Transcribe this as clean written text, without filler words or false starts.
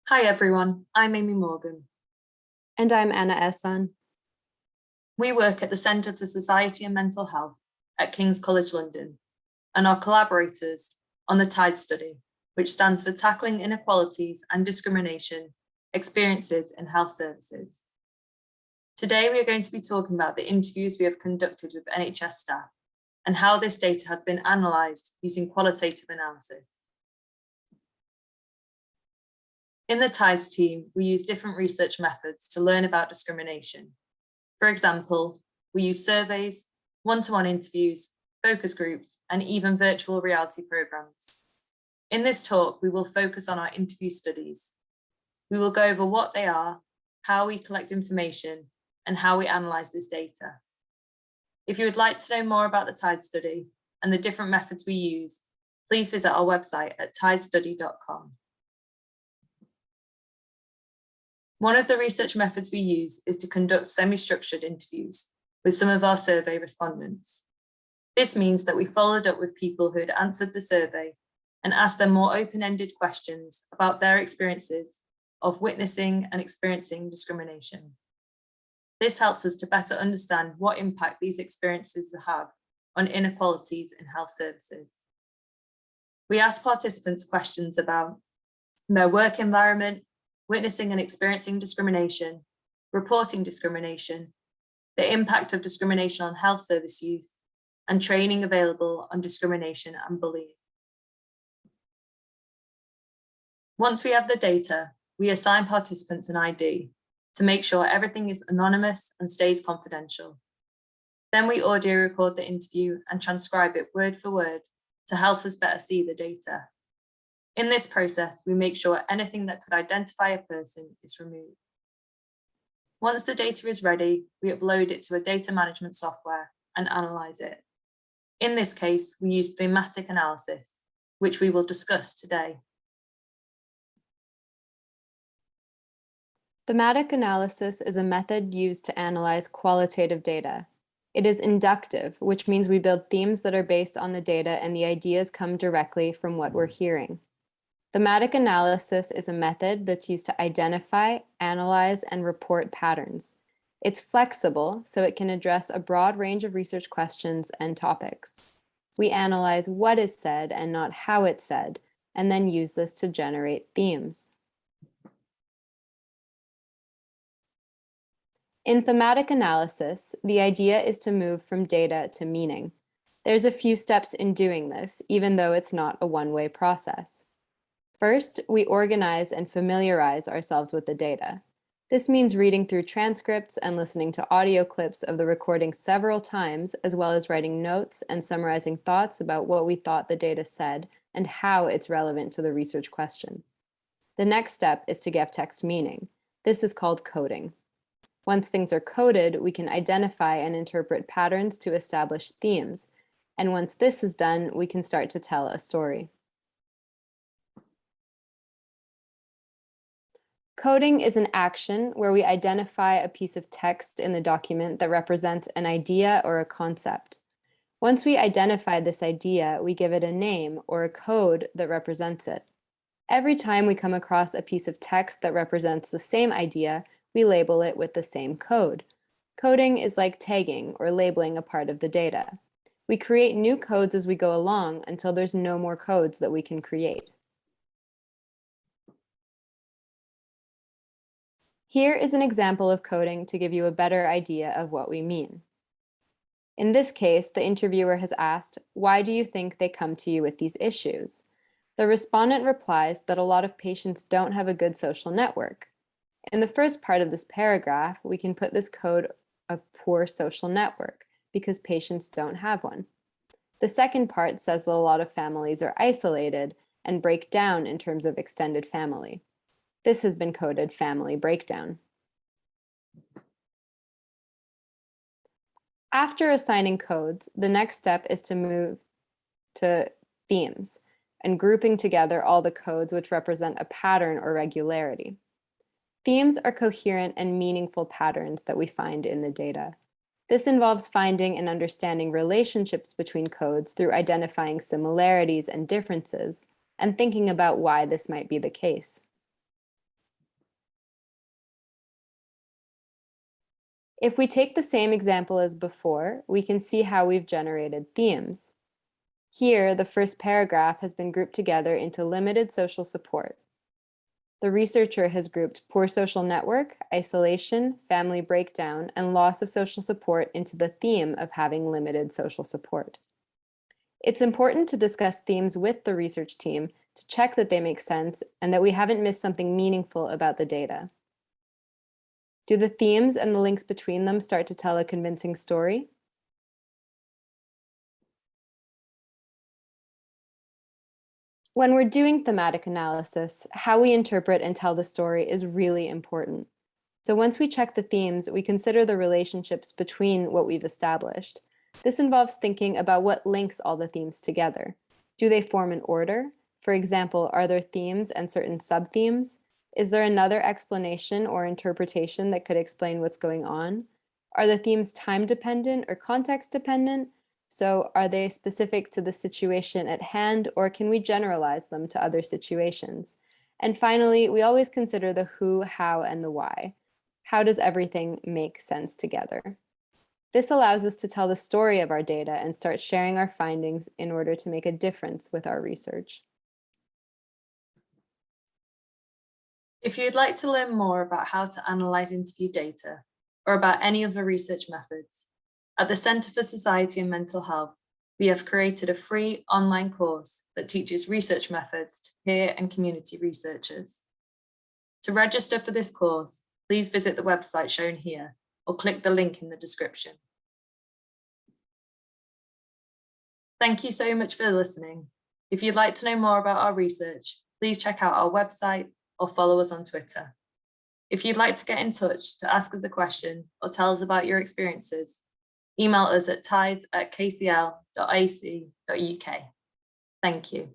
Hi everyone, I'm Amy Morgan. And I'm Anna Esson. We work at the Centre for Society and Mental Health at King's College London and are collaborators on the TIDES study, which stands for Tackling Inequalities and Discrimination Experiences in Health Services. Today we are going to be talking about the interviews we have conducted with NHS staff and how this data has been analysed using qualitative analysis. In the TIDES team, we use different research methods to learn about discrimination. For example, we use surveys, one-to-one interviews, focus groups, and even virtual reality programs. In this talk, we will focus on our interview studies. We will go over what they are, how we collect information, and how we analyse this data. If you would like to know more about the TIDES study and the different methods we use, please visit our website at tidestudy.com. One of the research methods we use is to conduct semi-structured interviews with some of our survey respondents. This means that we followed up with people who had answered the survey and asked them more open-ended questions about their experiences of witnessing and experiencing discrimination. This helps us to better understand what impact these experiences have on inequalities in health services. We asked participants questions about their work environment, witnessing and experiencing discrimination, reporting discrimination, the impact of discrimination on health service use, and training available on discrimination and bullying. Once we have the data, we assign participants an ID to make sure everything is anonymous and stays confidential. Then we audio record the interview and transcribe it word for word to help us better see the data. In this process, we make sure anything that could identify a person is removed. Once the data is ready, we upload it to a data management software and analyse it. In this case, we use thematic analysis, which we will discuss today. Thematic analysis is a method used to analyze qualitative data. It is inductive, which means we build themes that are based on the data and the ideas come directly from what we're hearing. Thematic analysis is a method that's used to identify, analyze, and report patterns. It's flexible, so it can address a broad range of research questions and topics. We analyze what is said and not how it's said, and then use this to generate themes. In thematic analysis, the idea is to move from data to meaning. There's a few steps in doing this, even though it's not a one-way process. First, we organize and familiarize ourselves with the data. This means reading through transcripts and listening to audio clips of the recording several times, as well as writing notes and summarizing thoughts about what we thought the data said and how it's relevant to the research question. The next step is to give text meaning. This is called coding. Once things are coded, we can identify and interpret patterns to establish themes. And once this is done, we can start to tell a story. Coding is an action where we identify a piece of text in the document that represents an idea or a concept. Once we identify this idea, we give it a name or a code that represents it. Every time we come across a piece of text that represents the same idea, we label it with the same code. Coding is like tagging or labeling a part of the data. We create new codes as we go along until there's no more codes that we can create. Here is an example of coding to give you a better idea of what we mean. In this case, the interviewer has asked, "Why do you think they come to you with these issues?" The respondent replies that a lot of patients don't have a good social network. In the first part of this paragraph, we can put this code of poor social network because patients don't have one. The second part says that a lot of families are isolated and break down in terms of extended family. This has been coded family breakdown. After assigning codes, the next step is to move to themes and grouping together all the codes which represent a pattern or regularity. Themes are coherent and meaningful patterns that we find in the data. This involves finding and understanding relationships between codes through identifying similarities and differences, and thinking about why this might be the case. If we take the same example as before, we can see how we've generated themes. Here, the first paragraph has been grouped together into limited social support. The researcher has grouped poor social network, isolation, family breakdown, and loss of social support into the theme of having limited social support. It's important to discuss themes with the research team to check that they make sense and that we haven't missed something meaningful about the data. Do the themes and the links between them start to tell a convincing story? When we're doing thematic analysis, how we interpret and tell the story is really important. So once we check the themes, we consider the relationships between what we've established. This involves thinking about what links all the themes together. Do they form an order? For example, are there themes and certain sub-themes? Is there another explanation or interpretation that could explain what's going on? Are the themes time-dependent or context-dependent? So are they specific to the situation at hand, or can we generalize them to other situations? And finally, we always consider the who, how, and the why. How does everything make sense together? This allows us to tell the story of our data and start sharing our findings in order to make a difference with our research. If you'd like to learn more about how to analyze interview data or about any other research methods, at the Centre for Society and Mental Health, we have created a free online course that teaches research methods to peer and community researchers. To register for this course, please visit the website shown here or click the link in the description. Thank you so much for listening. If you'd like to know more about our research, please check out our website or follow us on Twitter. If you'd like to get in touch to ask us a question or tell us about your experiences, email us at tides@kcl.ac.uk. Thank you.